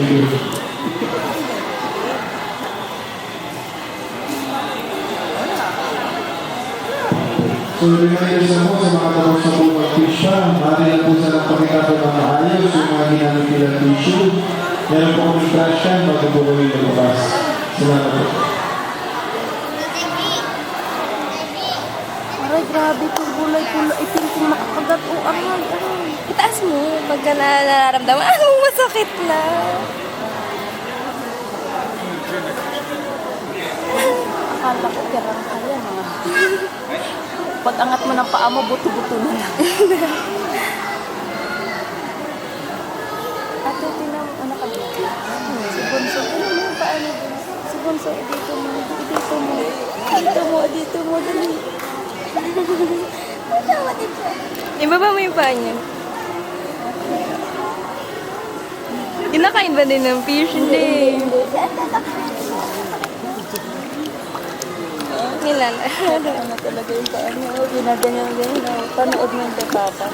So, reminder sa mo sa mga tapos sa po mag-fish pa. Mati lang po sa napakita po ng maayos yung mga ginamit nilang tissue. Meron po kami crash yan bago po kami lumabas. Salamat po. Aray, grabe kung gulay-gulay. Itin kung makakagat. O, aray. Itaas mo pagka nararamdaman. Masakit na. Akala ko kirang kaya mga. Pag-angat mo ng paa mo, buto-buto na lang. Ate, tinan mo, anak ka dito. Si Bunso, tinan mo yung paa niya. Si Bunso, dito mo, dito mo. Dito mo, dito mo, dali. Ibaba mo yung paa niya. Kinakain ba din ng fish? Hindi. Nilala. Ano talaga yung paa niya? Ginaganyan-ganyan. Panood mo yung papa.